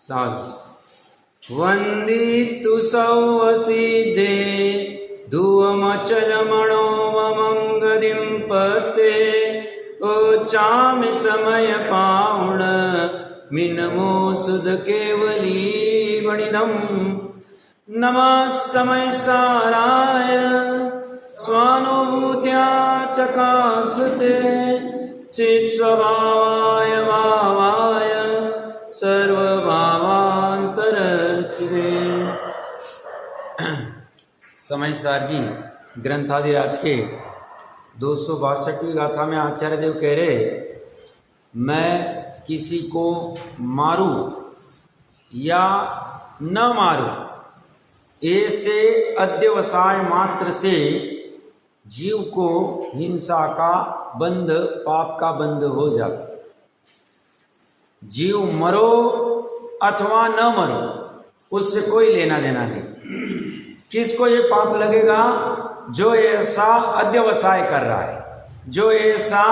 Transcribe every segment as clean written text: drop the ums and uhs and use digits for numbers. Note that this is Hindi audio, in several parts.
साधु वंदितु सौवसिदे धुवमचलमणो ममंगदिं पते ओचामि समय पाउण मिनमो सुध केवली वणिदम नमः समय साराय स्वानुभूत्या चकासते चित् स्वभावाय भावाय सर्वभावांतरचिदे। समय सार जी ग्रंथादिराज के 262वीं गाथा में आचार्य देव कह रहे, मैं किसी को मारूं या न मारूं, ऐसे अध्यवसाय मात्र से जीव को हिंसा का बंध, पाप का बंध हो जाता। जीव मरो अथवा न मरो, उससे कोई लेना देना नहीं। किसको ये पाप लगेगा? जो ऐसा अध्यवसाय कर रहा है, जो ऐसा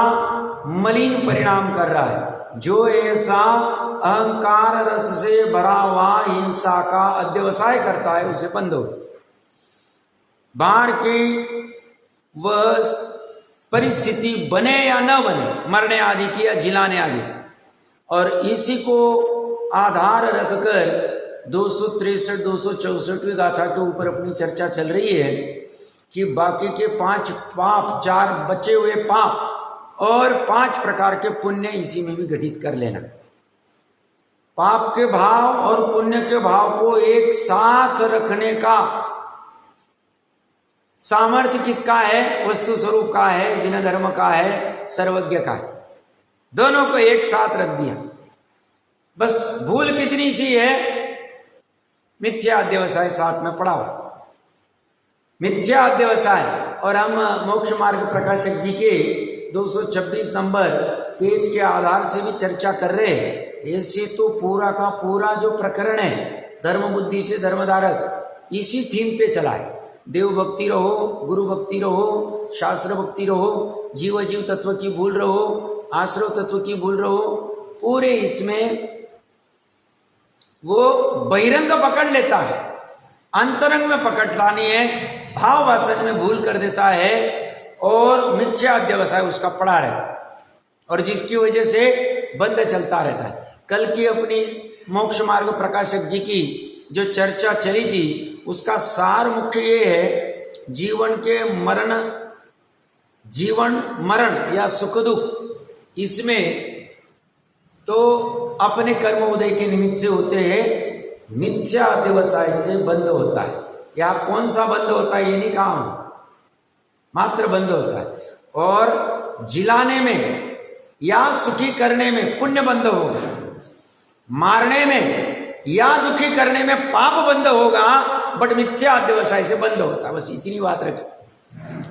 मलिन परिणाम कर रहा है, जो ऐसा अहंकार रस से भरा हुआ हिंसा का अध्यवसाय करता है, उसे बंद हो। बाहर की वह परिस्थिति बने या न बने, मरने आदि की या जिलाने आदि, और इसी को आधार रखकर 263 264वीं गाथा के ऊपर अपनी चर्चा चल रही है कि बाकी के 5 पाप, 4 बचे हुए पाप और 5 प्रकार के पुण्य इसी में भी घटित कर लेना। पाप के भाव और पुण्य के भाव को एक साथ रखने का सामर्थ्य किसका है? वस्तु स्वरूप का है, जिन धर्म का है, सर्वज्ञ का है। दोनों को एक साथ रख दिया। बस भूल कितनी सी है? मिथ्या अध्यवसाय साथ में पड़ा हुआ, मिथ्या अध्यवसाय। और हम मोक्ष मार्ग प्रकाशक जी के 226 नंबर पेज के आधार से भी चर्चा कर रहे हैं। ऐसे तो पूरा का पूरा जो प्रकरण है धर्म बुद्धि से धर्मधारक, इसी थीम पे चला है। देव भक्ति रहो, गुरु भक्ति रहो, शास्त्र भक्ति रहो, जीव जीव तत्व की भूल रहो, आश्रव तत्व की भूल रहो, पूरे इसमें वो बहिरंग पकड़ लेता है, अंतरंग में पकड़ता नहीं है, भाव वासना में भूल कर देता है और मिथ्या अध्यवसाय उसका पड़ा रहता है, और जिसकी वजह से बंद चलता रहता है। कल की अपनी मोक्ष मार्ग प्रकाशक जी की जो चर्चा चली थी, उसका सार मुख्य ये है, जीवन के मरण, जीवन मरण या सुख दुख, इसमें तो अपने कर्म उदय के निमित्त से होते हैं, मिथ्या अध्यवसाय से बंद होता है। या कौन सा बंद होता है ये नहीं कहा, मात्र बंद होता है। और जिलाने में या सुखी करने में पुण्य बंद होगा, मारने में या दुखी करने में पाप बंद होगा, बट मिथ्या अध्यवसाय से बंद होता है। बस इतनी बात रखी।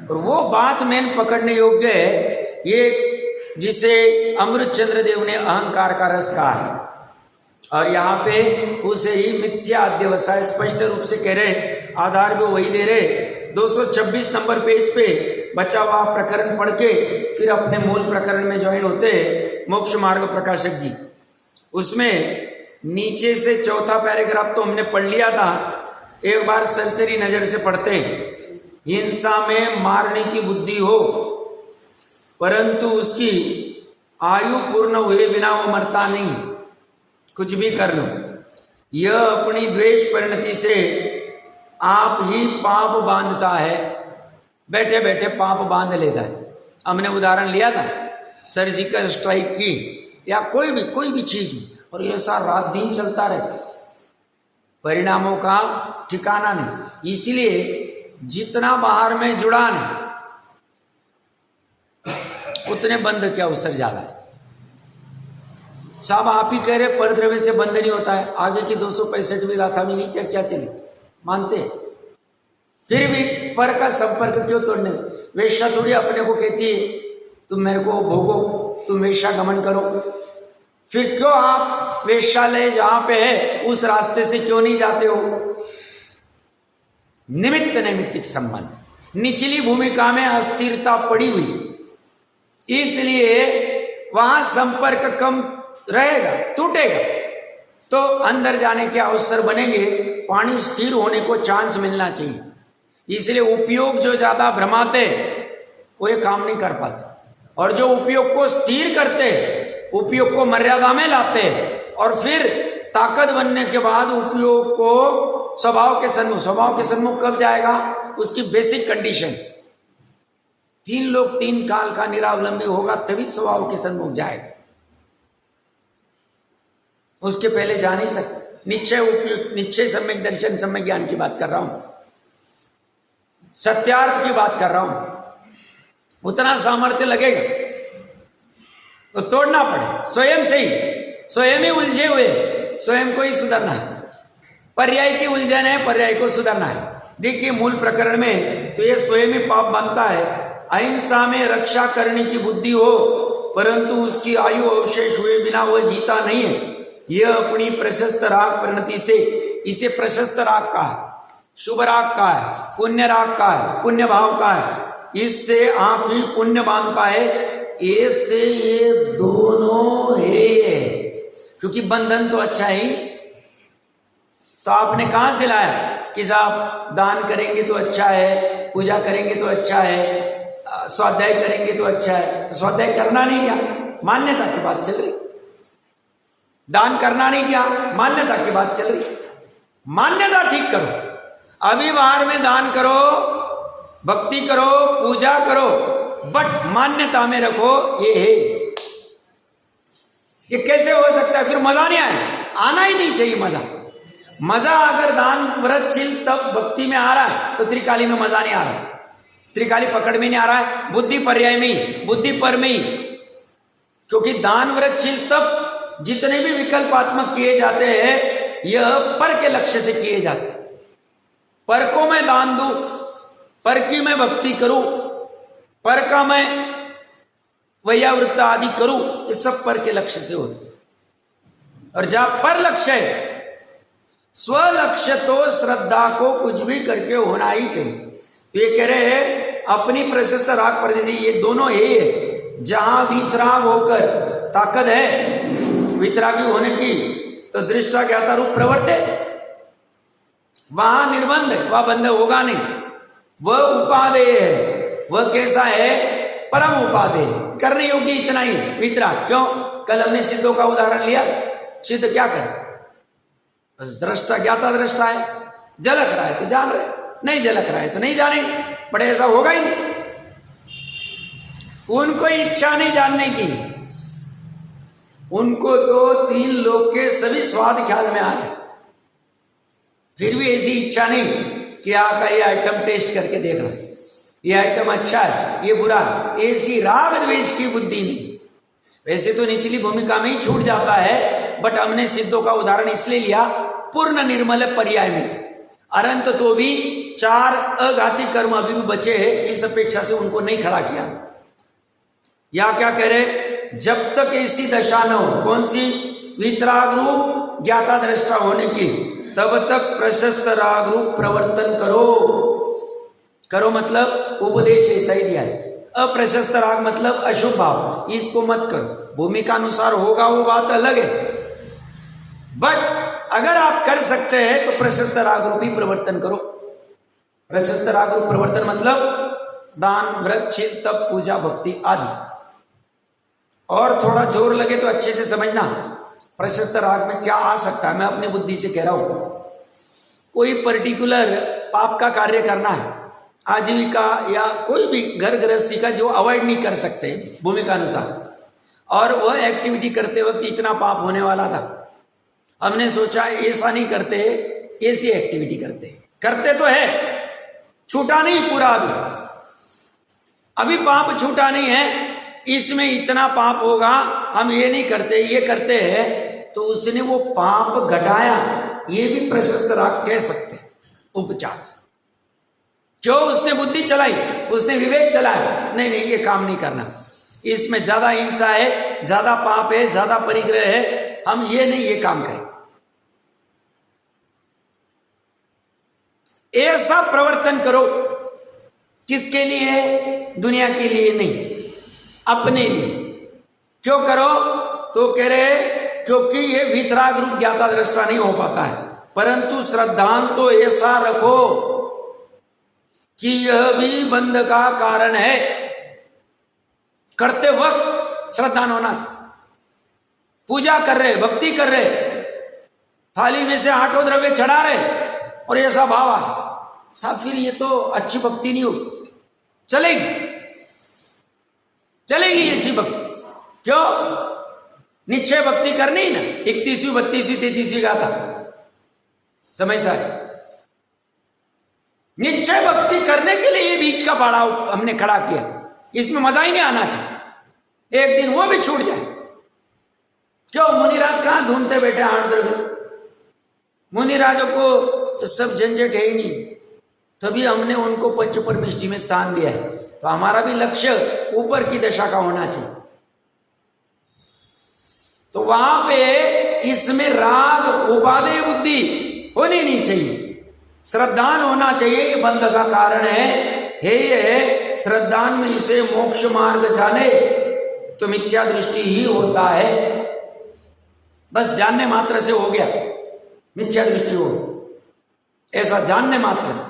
और वो बात मेन पकड़ने योग्य है, ये जिसे अमृत चंद्र देव ने अहंकार का रस कहा है, और यहाँ पे उसे ही मिथ्या अध्यवसाय स्पष्ट रूप से कह रहे, आधार भी वही दे रहे। 226 नंबर पेज पे बचा हुआ प्रकरण पढ़ के फिर अपने मूल प्रकरण में ज्वाइन होते मोक्ष मार्ग प्रकाशक जी। उसमें नीचे से चौथा पैराग्राफ तो हमने पढ़ लिया था, एक बार सरसरी नजर से पढ़ते हैं। हिंसा में मारने की बुद्धि हो, परंतु उसकी आयु पूर्ण हुए बिना वो मरता नहीं, कुछ भी कर लो। यह अपनी द्वेष परिणति से आप ही पाप बांधता है, बैठे बैठे पाप बांध लेता है। हमने उदाहरण लिया था सर्जिकल स्ट्राइक की, या कोई भी चीज, और ये सारा रात दिन चलता रहता, परिणामों का ठिकाना नहीं। इसलिए जितना बाहर में जुड़ा नहीं, उतने बंध के अवसर ज्यादा है। साहब आप ही कह रहे परद्रव्य से बंध नहीं होता है, आगे की 265वीं गाथा में यही चर्चा चली, मानते? फिर भी पर का संपर्क क्यों तोड़ने? वेश्या थोड़ी अपने को कहती है तुम मेरे को भोगो, तुम वेश्या गमन करो। फिर क्यों आप वेश्यालय जहां पे है उस रास्ते से क्यों नहीं जाते हो? निमित्त नैमित्तिक संबंध, निचली भूमिका में अस्थिरता पड़ी हुई, इसलिए वहां संपर्क कम रहेगा, टूटेगा। तो अंदर जाने के अवसर बनेंगे, पानी स्थिर होने को चांस मिलना चाहिए। इसलिए उपयोग जो ज्यादा भ्रमाते वो ये काम नहीं कर पाते, और जो उपयोग को स्थिर करते, उपयोग को मर्यादा में लाते, और फिर ताकत बनने के बाद उपयोग को स्वभाव के सन्मुख कब जाएगा, उसकी बेसिक कंडीशन 3 लोक 3 काल का निरावलंबी होगा, तभी स्वभाव के सन्मुख जाएगा। उसके पहले जा नहीं सकते। निश्चय सम्यक दर्शन सम्यक ज्ञान की बात कर रहा हूं, सत्यार्थ की बात कर रहा हूं। उतना सामर्थ्य लगेगा तो तोड़ना पड़े स्वयं से ही, स्वयं ही उलझे हुए, स्वयं को ही सुधरना है। पर्याय की उलझन है, पर्याय को सुधरना है। देखिए मूल प्रकरण में तो ये स्वयं ही पाप बनता है। अहिंसा में रक्षा करने की बुद्धि हो, परंतु उसकी आयु अवशेष हुए बिना वह जीता नहीं है। यह अपनी प्रशस्त राग परिणति से, इसे प्रशस्त राग का है, शुभ राग का है, पुण्य राग का है, पुण्य भाव का है, इससे आप ही पुण्य बांधता है। ऐसे ये दोनों है, क्योंकि बंधन तो अच्छा है ही। तो आपने कहां से लाया कि साहब दान करेंगे तो अच्छा है, पूजा करेंगे तो अच्छा है, स्वाध्याय करेंगे तो अच्छा है। तो स्वाध्याय करना नहीं क्या, मान्यता की बात चल रही। दान करना नहीं क्या, मान्यता की बात चल रही। मान्यता ठीक करो, अभी बाहर में दान करो, भक्ति करो, पूजा करो, बट मान्यता में रखो ये है। ये कैसे हो सकता है? फिर मजा नहीं आए, आना ही नहीं चाहिए मजा। मजा अगर दान व्रतशील तब भक्ति में आ रहा है तो त्रिकाली में मजा नहीं आ रहा है, त्रिकाली पकड़ में नहीं आ रहा है, बुद्धि पर्याय में ही, बुद्धि पर में ही। क्योंकि दान व्रतशील तब जितने भी विकल्पात्मक किए जाते हैं यह पर के लक्ष्य से किए जाते हैं। पर को मैं दान दूं, पर की मैं भक्ति करूं, पर का मैं वैयावृत्त आदि करूं, ये सब पर के लक्ष्य से होते। और जहां पर लक्ष्य है, स्वलक्ष्य तो श्रद्धा को कुछ भी करके होना ही चाहिए। तो ये कह रहे हैं अपनी प्रशस्त राग परिणति, ये दोनों है। जहां वितराग होकर ताकत है वितरागी होने की, तो दृष्टा ज्ञाता रूप प्रवर्ते, वहां निर्बंध है, वह बंध होगा नहीं। वह उपादेय है, वह कैसा है, परम उपादेय, करने योग्य इतना ही वितराग। क्यों? कल हमने सिद्धों का उदाहरण लिया। सिद्ध क्या करे, दृष्टा ज्ञाता दृष्टा है, झलक रहा है तो जान रहे, नहीं झलक रहा है तो नहीं जानेंगे, बट ऐसा होगा ही नहीं। उनको इच्छा नहीं जानने की, उनको तो 3 लोक के सभी स्वाद ख्याल में आ रहे, फिर भी ऐसी इच्छा नहीं कि आपका ये आइटम टेस्ट करके देख रहा है, ये आइटम अच्छा है, ये बुरा है। ऐसी राग द्वेष की बुद्धि नहीं। वैसे तो निचली भूमिका में ही छूट जाता है, बट हमने सिद्धों का उदाहरण इसलिए लिया पूर्ण निर्मल पर्याय में। अनंत तो भी 4 अघाती कर्म अभी भी बचे हैं, इस अपेक्षा से उनको नहीं खड़ा किया। या क्या कह रहे, जब तक ऐसी दशा न हो, कौन सी, वितराग रूप ज्ञाता दृष्टा होने की, तब तक प्रशस्त राग रूप प्रवर्तन करो। करो मतलब उपदेश ऐसा ही दिया है। अप्रशस्त राग मतलब अशुभ भाव, इसको मत करो। भूमिका अनुसार होगा वो बात अलग है, बट अगर आप कर सकते हैं तो प्रशस्त राग रूप ही प्रवर्तन करो। प्रशस्त राग रूप प्रवर्तन मतलब दान व्रत शील तप पूजा भक्ति आदि। और थोड़ा जोर लगे तो अच्छे से समझना प्रशस्त राग में क्या आ सकता है। मैं अपनी बुद्धि से कह रहा हूं, कोई पर्टिकुलर पाप का कार्य करना है, आजीविका या कोई भी घर गृहस्थी का जो अवॉइड नहीं कर सकते भूमिका अनुसार, और वह एक्टिविटी करते वक्त इतना पाप होने वाला था, हमने सोचा ऐसा नहीं करते, ऐसी एक्टिविटी करते तो है, छूटा नहीं पूरा, अभी पाप छूटा नहीं है, इसमें इतना पाप होगा, हम ये नहीं करते, ये करते हैं, तो उसने वो पाप घटाया, ये भी प्रशस्त राग कह सकते हैं उपचार से। क्यों? उसने बुद्धि चलाई, उसने विवेक चलाया, नहीं नहीं ये काम नहीं करना, इसमें ज्यादा हिंसा है, ज्यादा पाप है, ज्यादा परिग्रह है, हम ये नहीं ये काम करें। ऐसा प्रवर्तन करो, किसके लिए? दुनिया के लिए नहीं, अपने लिए। क्यों करो? तो कह रहे क्योंकि ये वितराग रूप ज्ञाता दृष्टा नहीं हो पाता है। परंतु श्रद्धांत तो ऐसा रखो कि यह भी बंध का कारण है। करते वक्त श्रद्धान होना चाहिए। पूजा कर रहे, भक्ति कर रहे, थाली में से 8 द्रव्य चढ़ा रहे और ऐसा भाव आ साहब, फिर ये तो अच्छी भक्ति नहीं होगी। चलेगी ऐसी भक्ति। क्यों? निश्चय भक्ति करनी ही ना। 31वीं 32वीं 33वीं गाथा समय सारे निश्चय भक्ति करने के लिए ये बीच का पड़ाव हमने खड़ा किया। इसमें मजा ही नहीं आना चाहिए। एक दिन वो भी छूट जाए। क्यों? मुनिराज कहां ढूंढते बैठे 8 द्रव्य। मुनिराजों को सब झंझट है ही नहीं, तभी हमने उनको पंच परमिष्टि में स्थान दिया है। तो हमारा भी लक्ष्य ऊपर की दशा का होना चाहिए। तो वहां पे इसमें राग उपादेय बुद्धि होनी नहीं चाहिए। श्रद्धान होना चाहिए। ये बंध का कारण है। हे श्रद्धान में इसे मोक्ष मार्ग जाने तो मिथ्या दृष्टि ही होता है। बस जानने मात्र से हो गया, मिथ्या दृष्टि हो गई। ऐसा जानने मात्र से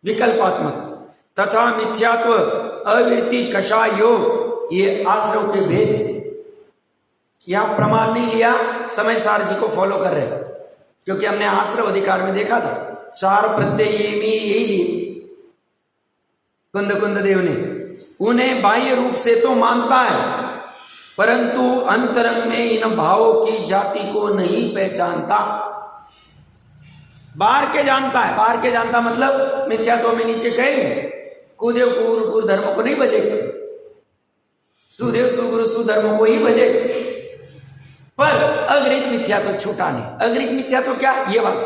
विकल्पात्मक तथा मिथ्यात्व अविरति कषायो, ये आश्रव के भेद है। यहां प्रमाण नहीं लिया, समय सार जी को फॉलो कर रहे, क्योंकि हमने आश्रव अधिकार में देखा था 4 प्रत्यय यही लिए कुंद देव ने। उन्हें बाह्य रूप से तो मानता है, परंतु अंतरंग में इन भावों की जाति को नहीं पहचानता। बाहर के जानता है, बाहर के जानता मतलब मिथ्यात्व में नीचे कहेंगे कुदेव कुरु धर्म को नहीं बजेगा, सुदेव सुगुरु सुधर्म को ही बजे। पर अग्रित मिथ्या तो छूटा नहीं। अग्रित मिथ्या तो क्या? ये वाला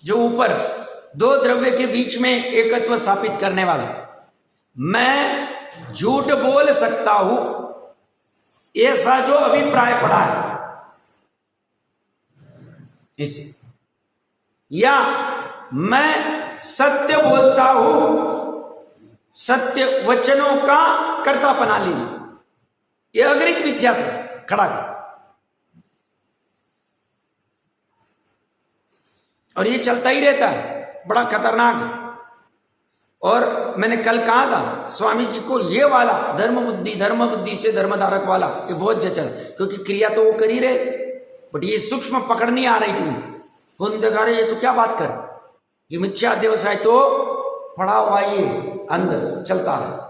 जो ऊपर 2 द्रव्य के बीच में एकत्व स्थापित करने वाला। मैं झूठ बोल सकता हूं, ऐसा जो अभिप्राय पड़ा है इसे, या मैं सत्य बोलता हूं, सत्य वचनों का कर्ता बना लीजिए। यह अग्रित मिथ्या खड़ा है। और ये चलता ही रहता है, बड़ा खतरनाक है। और मैंने कल कहा था स्वामी जी को ये वाला धर्म बुद्धि से धर्मधारक वाला ये बहुत जचल, क्योंकि क्रिया तो वो कर ही रहे, बट ये सूक्ष्म पकड़ नहीं आ रही थी। उन देखा रहे ये तो क्या बात कर, ये मिथ्या व्यवसाय तो पड़ा हुआ ये अंदर चलता रहा।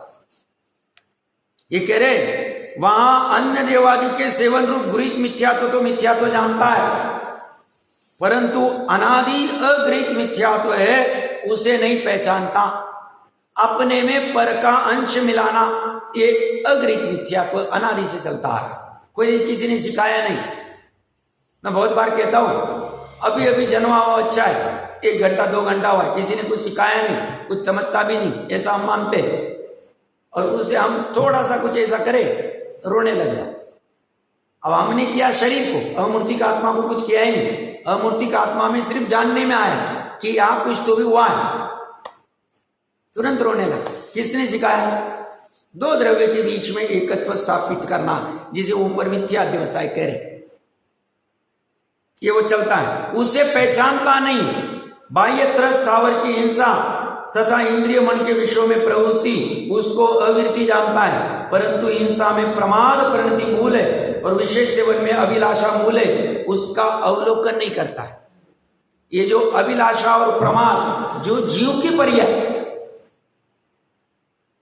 ये कह रहे वहां अन्य देवादि के सेवन रूप गृहीत मिथ्यात्व तो मिथ्यात्व जानता है, परंतु अनादि अगृहीत मिथ्यात्व है उसे नहीं पहचानता। अपने में पर का अंश मिलाना ये अगृहीत मिथ्यात्व अनादि से चलता है। कोई किसी ने सिखाया नहीं। मैं बहुत बार कहता हूं अभी अभी जन्मा हुआ अच्छा है, 1 घंटा 2 घंटा हुआ है, किसी ने कुछ सिखाया नहीं, कुछ समझता भी नहीं, ऐसा हम मानते। और उसे हम थोड़ा सा कुछ ऐसा करें रोने लग जाए। अब हमने किया शरीर को, अमूर्तिक आत्मा को कुछ किया ही नहीं। अमूर्तिक आत्मा में सिर्फ जानने में आया कि यहां कुछ तो भी हुआ है, तुरंत रोने लगा। किसने सिखाया? 2 द्रव्य के बीच में एकत्व स्थापित करना, जिसे ऊपर मिथ्या व्यवसाय कह रहे, ये वो चलता है, उसे पहचानता नहीं। बाह्य त्रस स्थावर की हिंसा तथा इंद्रिय मन के विषयों में प्रवृत्ति उसको अविरति जानता है, परंतु हिंसा में प्रमाद परिणति मूल है और विशेष सेवन में अभिलाषा मूल है, उसका अवलोकन नहीं करता है। ये जो अभिलाषा और प्रमाद जो जीव की पर्याय,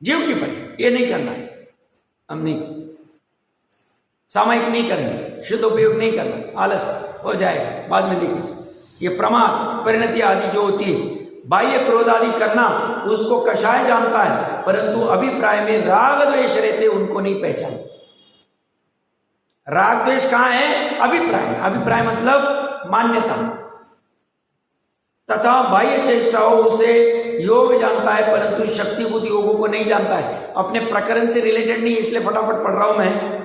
जीव की पर्याय, ये नहीं करना है। हम नहीं, सामयिक नहीं करनी, शुद्ध उपयोग नहीं करना, आलस हो जाएगा, बाद में देखिए। ये प्रमाद परिणति आदि जो होती है, बाह्य क्रोध आदि करना, उसको कषाय जानता है, परंतु अभिप्राय में राग द्वेष रहते उनको नहीं पहचान। राग द्वेष कहां है? अभिप्राय। अभिप्राय मतलब मान्यता। तथा बाह्य चेष्टाओं उसे योग जानता है, परंतु शक्तिभूत योगों को नहीं जानता है। अपने प्रकरण से रिलेटेड नहीं, इसलिए फटाफट पढ़ रहा हूं मैं।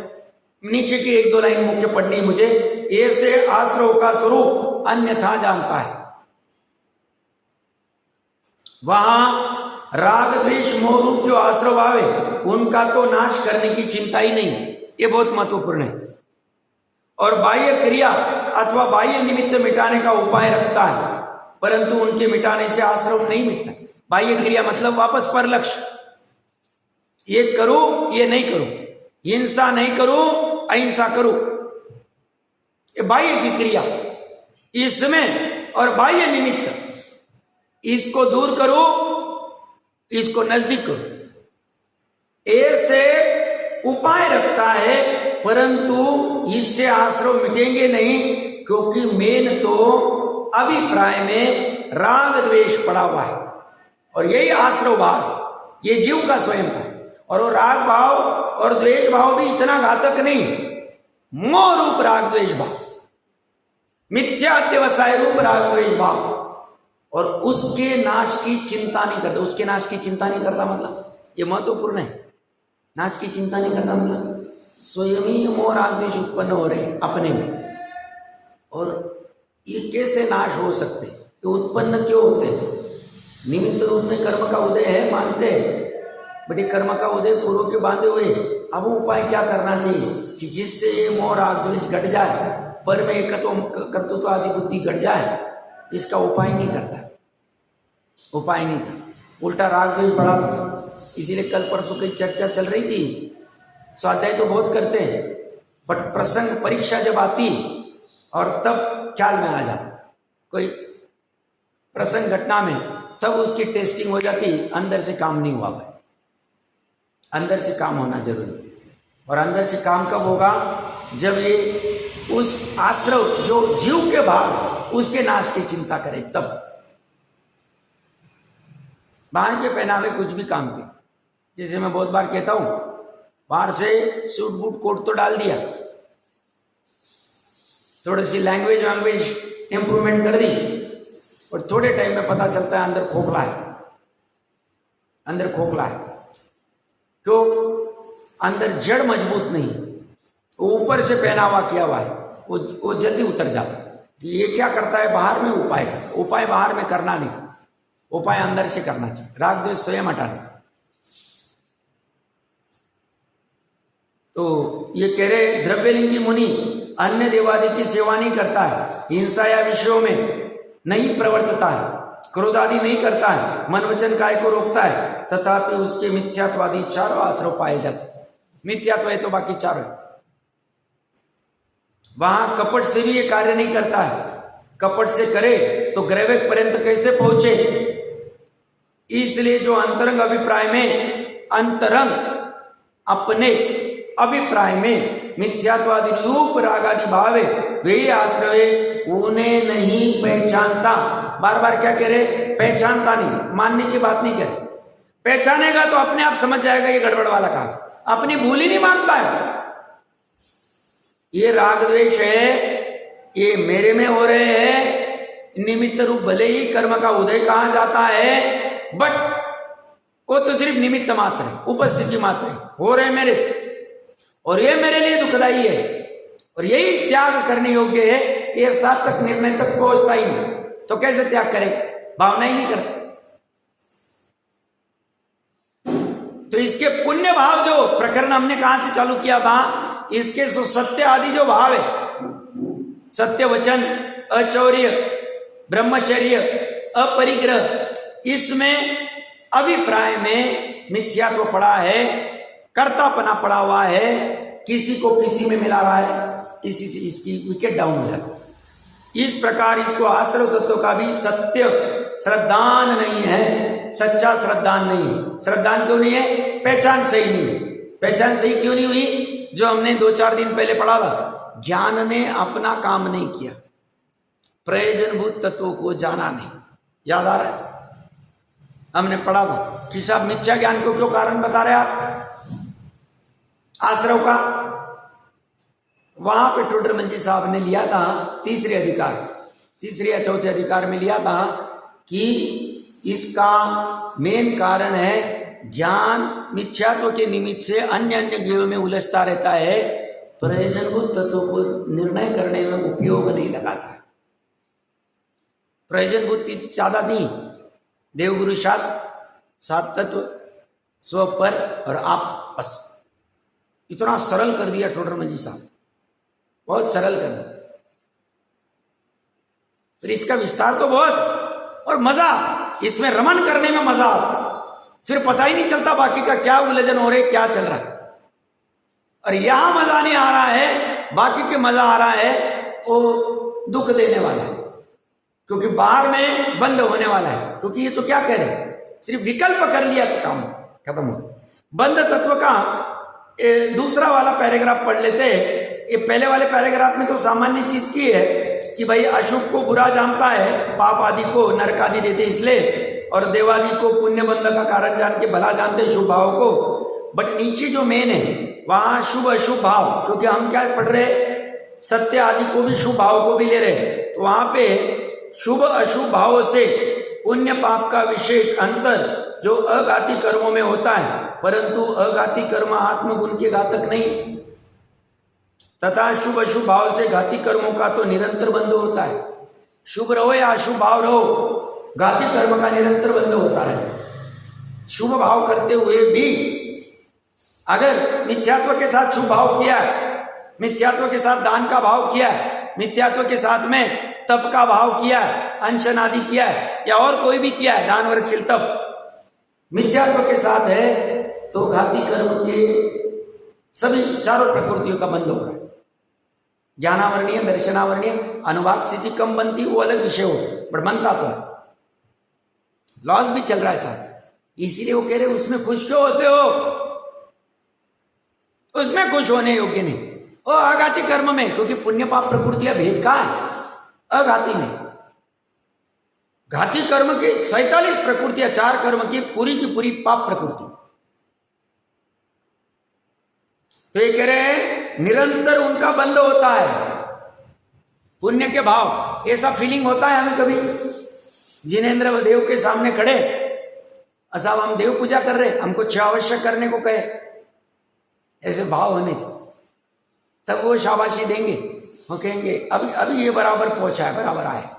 नीचे की 1-2 लाइन मुख्य पढ़नी मुझे। ऐसे आश्रव का स्वरूप अन्यथा जानता है। वहां राग द्वेष मोह रूप जो आश्रव आवे, उनका तो नाश करने की चिंता ही नहीं है। ये बहुत महत्वपूर्ण है। और बाह्य क्रिया अथवा बाह्य निमित्त मिटाने का उपाय रखता है, परंतु उनके मिटाने से आश्रम नहीं मिटता। बाह्य क्रिया मतलब वापस पर लक्ष्य, ये करूं ये नहीं करूं, हिंसा नहीं करूं अहिंसा करूं, ये बाह्य की क्रिया। इसमें और बाह्य निमित्त, इसको दूर करो इसको नजदीक करो, ऐसे उपाय रखता है, परंतु इससे आश्रव मिटेंगे नहीं, क्योंकि मेन तो अभिप्राय में राग द्वेष पड़ा हुआ है, और यही आश्रव भाव ये जीव का स्वयं का है। और वो राग भाव और द्वेष भाव भी इतना घातक नहीं, मोह रूप राग द्वेष भाव, मिथ्यात्यवसाय रूप राग द्वेष भाव, और उसके नाश की चिंता नहीं करता। उसके नाश की चिंता नहीं करता मतलब ये महत्वपूर्ण है। नाश की चिंता नहीं करता मतलब स्वयं ही मोह राग द्वेष उत्पन्न हो रहे हैं अपने में, और ये कैसे नाश हो सकते, ये उत्पन्न क्यों होते हैं? निमित्त रूप में कर्म का उदय है मानते हैं, बट ये कर्म का उदय पूर्व के बांधे हुए। अब उपाय क्या करना चाहिए कि जिससे ये मोह राग द्वेष घट जाए, पर में एकत्व कर्तृत्व आदि बुद्धि घट जाए, इसका उपाय नहीं करता, उपाय नहीं था, उल्टा राग द्वेष बढ़ाता। इसीलिए कल परसों की चर्चा चल रही थी, स्वाध्याय तो बहुत करते हैं, बट प्रसंग परीक्षा जब आती और तब ख्याल में आ जाता, कोई प्रसंग घटना में, तब उसकी टेस्टिंग हो जाती, अंदर से काम नहीं हुआ भाई। अंदर से काम होना जरूरी, और अंदर से काम कब होगा? जब ये उस आश्रव जो जीव के भाग उसके नाश की चिंता करे, तब। बाहर के पहनावे कुछ भी काम के, जैसे मैं बहुत बार कहता हूं, बाहर से सूट बूट कोट तो डाल दिया, थोड़ी सी लैंग्वेज इंप्रूवमेंट कर दी, और थोड़े टाइम में पता चलता है अंदर खोखला है, अंदर खोखला है। क्यों? अंदर जड़ मजबूत नहीं, ऊपर से पहनावा किया हुआ है, वो जल्दी उतर जाता। ये क्या करता है? बाहर में उपाय करता, उपाय बाहर में करना नहीं, उपाय अंदर से करना चाहिए, राग द्वेष स्वयं हटाना चाहिए। तो ये कह रहे द्रव्यलिंगी मुनि अन्य देवादि की सेवा नहीं करता है, हिंसा या विषयों में नहीं प्रवर्तता है, क्रोध आदि नहीं करता है, मन वचन काय को रोकता है, तथापि उसके मिथ्यात्वादि चारों आश्रव पाए जाते। मिथ्यात्व है तो बाकी चारों, वहां कपट से भी ये कार्य नहीं करता है। कपट से करे तो ग्रैविक पर्यंत कैसे पहुंचे? इसलिए जो अंतरंग अभिप्राय में, अंतरंग अपने अभिप्राय में मिथ्यात्वादि रूप रागादि भाव है, वे आश्रवे उन्हें नहीं पहचानता। बार बार क्या कह रहे? पहचानता नहीं, मानने की बात नहीं कह रहे। पहचानेगा तो अपने आप समझ जाएगा ये गड़बड़ वाला काम, अपनी भूल ही नहीं मानता है। ये राग द्वेष है, ये मेरे में हो रहे हैं, निमित्त रूप भले ही कर्म का उदय कहा जाता है, बट वो तो सिर्फ निमित्त मात्र है, उपस्थिति मात्र है, हो रहे मेरे से, और ये मेरे लिए दुखदाई है, और यही त्याग करने योग्य है। ये सात तक निर्णय तक पहुंचता ही नहीं, तो कैसे त्याग करे? भावना ही नहीं करता। तो इसके पुण्य भाव, जो प्रकरण हमने कहां से चालू किया था, इसके सत्य आदि जो भाव है, सत्य वचन, अचौर्य, ब्रह्मचर्य, अपरिग्रह, इसमें अभिप्राय में मिथ्यात्व पड़ा है, कर्तापना पड़ा हुआ है, किसी को किसी में मिला रहा है, इसी से इसकी विकेट डाउन हो जाती है। इस प्रकार इसको आश्रव तत्व का भी सत्य श्रद्धान नहीं है, सच्चा श्रद्धान नहीं। श्रद्धान क्यों नहीं है? पहचान सही नहीं। पहचान सही क्यों नहीं हुई? जो हमने 2-4 दिन पहले पढ़ा था, ज्ञान ने अपना काम नहीं किया, प्रयोजनभूत तत्वों को जाना नहीं। याद आ रहा है? हमने पढ़ा था कि साहब मिथ्या ज्ञान को क्यों कारण बता रहे आप आश्रव का। वहां पे टोडरमल जी साहब ने लिया था तीसरे या चौथे अधिकार में लिया था कि इसका मेन कारण है ज्ञान मिथ्यात्व के निमित्त से अन्य ज्ञानों में उलझता रहता है, प्रयोजनभूत तत्वों को निर्णय करने में उपयोग नहीं लगाता है। प्रयोजनभूत ज्यादा नहीं, देवगुरु शास्त्र, सात तत्व, स्व पर और आप, बस इतना सरल कर दिया टोडरमल जी साहब। बहुत सरल कर दी। फिर इसका विस्तार तो बहुत, और मजा, इसमें रमन करने में मजा आता, फिर पता ही नहीं चलता बाकी का क्या उलझन हो रही, क्या चल रहा है। और यहां मजा नहीं आ रहा है, बाकी के मजा आ रहा है, वो दुख देने वाला है, क्योंकि बाहर में बंद होने वाला है। क्योंकि ये तो क्या कह रहे, सिर्फ विकल्प कर लिया तो काम खत्म हो। बंध तत्व का दूसरा वाला पैराग्राफ पढ़ लेते हैं। ये पहले वाले पैराग्राफ में तो सामान्य चीज की है कि भाई अशुभ को बुरा जानता है, पाप आदि को नरक आदि देते इसलिए, और देवादि को पुण्य बंध का कारण जान के भला जानते शुभ भाव को। बट नीचे जो मेन है वहां शुभ अशुभ भाव, क्योंकि हम क्या पढ़ रहे, सत्य आदि को भी शुभ भाव को भी ले रहे, तो वहां पे शुभ अशुभ भाव से पुण्य पाप का विशेष अंतर जो अघाती कर्मों में होता है, परंतु अघाती कर्म आत्मगुण के घातक नहीं, तथा शुभ अशुभ भाव से घाती कर्मों का तो निरंतर बंध होता है। शुभ रहो या अशुभ भाव रहो, घाती कर्म का निरंतर बंध होता रहे। शुभ भाव करते हुए भी अगर मिथ्यात्व के साथ शुभ भाव किया है, मिथ्यात्व के साथ दान का भाव किया है, मिथ्यात्व के साथ में तप का भाव किया है, अनशन आदि किया है, या और कोई भी किया है, दान वर्गशील तप मिथ्यात्व के साथ है, तो घाती कर्म के सभी चारों प्रकृतियों का बंध हो रहा है। ज्ञानावरणीय, दर्शनावरणीय, अनुवाद स्थिति कम बनती, वो अलग विषय हो, बट बनता तो है, लॉस भी चल रहा है साथ। इसीलिए वो कह रहे उसमें खुश क्यों होते हो, उसमें खुश होने योग्य नहीं, वो अघाती कर्म में, क्योंकि पुण्य पाप प्रकृतियां भेद कहां है, अघाती में। घाती कर्म की 47 प्रकृतियां, 4 कर्म की पूरी पाप प्रकृति। तो ये कह रहे हैं निरंतर उनका बंध होता है, पुण्य के भाव। ऐसा फीलिंग होता है हमें कभी, जिनेंद्र देव के सामने खड़े, अच्छा हम देव पूजा कर रहे, हमको 6 आवश्यक करने को कहे, ऐसे भाव होने चाहिए, तब वो शाबाशी देंगे, वो कहेंगे अभी ये बराबर पहुंचा है, बराबर आए,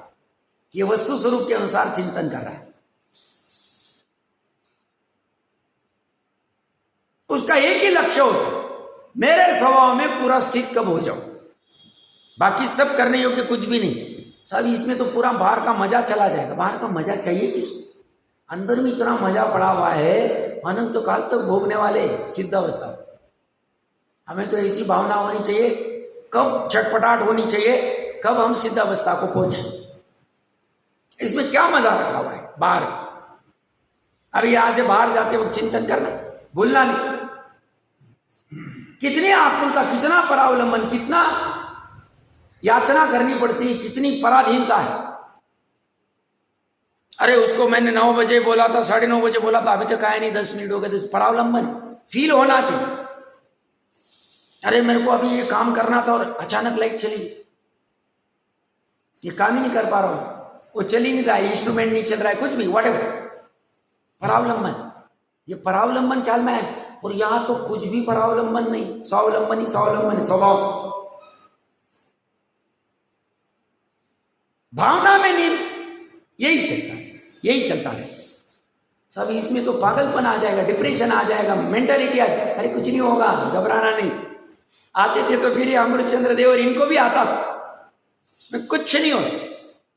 ये वस्तु स्वरूप के अनुसार चिंतन कर रहा है। उसका एक ही लक्ष्य होता, मेरे स्वभाव में पूरा स्थित कब हो जाऊं, बाकी सब करने योग्य कुछ भी नहीं। सब इसमें तो पूरा बाहर का मजा चला जाएगा। बाहर का मजा चाहिए किसको, अंदर में इतना मजा पड़ा हुआ है, अनंत काल तक भोगने वाले सिद्ध अवस्था। हमें तो ऐसी भावना होनी चाहिए, कब छटपटाहट होनी चाहिए, कब हम सिद्ध अवस्था को पहुंचे। इसमें क्या मजा रखा हुआ है बाहर। अभी यहां से बाहर जाते वक्त चिंतन करना, भूलना नहीं। कितनी आकुलता, कितना परावलंबन, कितना याचना करनी पड़ती, कितनी पराधीनता है। अरे उसको मैंने 9 बजे बोला था, 9:30 बजे बोला था, अभी तक आया नहीं, 10 मिनट हो गए। परावलंबन फील होना चाहिए। अरे मेरे को अभी ये काम करना था और अचानक लाइट चली, ये काम ही नहीं कर पा रहा हूं, वो चल ही नहीं रहा है, इंस्ट्रूमेंट नहीं चल रहा है, कुछ भी, व्हाटएवर। परावलंबन, ये परावलंबन ख्याल में है। और यहां तो कुछ भी परावलंबन नहीं, स्वावलंबन ही स्वावलंबन है, स्वभाव भावना में नहीं, यही चलता है, यही चलता है सब। इसमें तो पागलपन आ जाएगा, डिप्रेशन आ जाएगा, मेंटालिटी आ जाएगा। अरे कुछ नहीं होगा, घबराना नहीं। आते थे तो फिर अमृतचंद्र देव और इनको भी आता था, इसमें कुछ नहीं होता।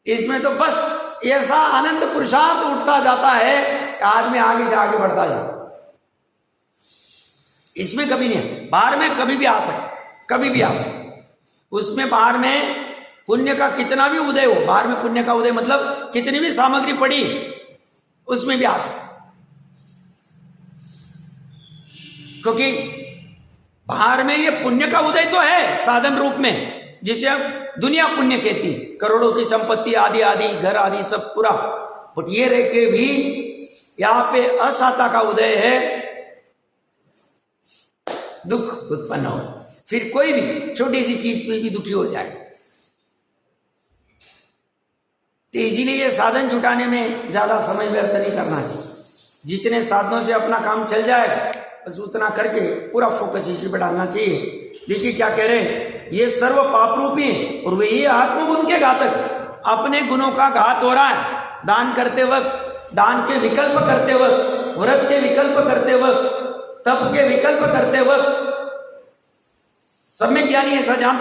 इसमें तो बस ऐसा आनंद पुरुषार्थ उठता जाता है, आदमी आगे से आगे बढ़ता जाता। इसमें कभी नहीं है, बाहर में कभी भी आ सकता, कभी भी आ सकता। उसमें बाहर में पुण्य का कितना भी उदय हो, बाहर में पुण्य का उदय मतलब कितनी भी सामग्री पड़ी, उसमें भी आ सकता। क्योंकि बाहर में ये पुण्य का उदय तो है साधन रूप में, जिसे हम दुनिया पुण्य कहती, करोड़ों की संपत्ति आदि आदि, घर आदि सब पूरा। बट ये रह के भी यहां पे असाता का उदय है, दुख उत्पन्न हो। फिर कोई भी छोटी सी चीज पे भी दुखी हो जाए। तो इसीलिए ये साधन जुटाने में ज्यादा समय व्यर्थ नहीं करना चाहिए। जितने साधनों से अपना काम चल जाए बस उतना करके पूरा फोकस इसी पर डालना चाहिए। देखिए क्या कह रहे हैं, ये सर्व पाप रूपी है और वे ये आत्मगुण के घातक। अपने गुणों का घात हो रहा है दान करते वक्त, दान के विकल्प करते वक्त, व्रत के विकल्प करते वक्त, तप के विकल्प करते वक्त। सब में ज्ञानी ऐसा जान,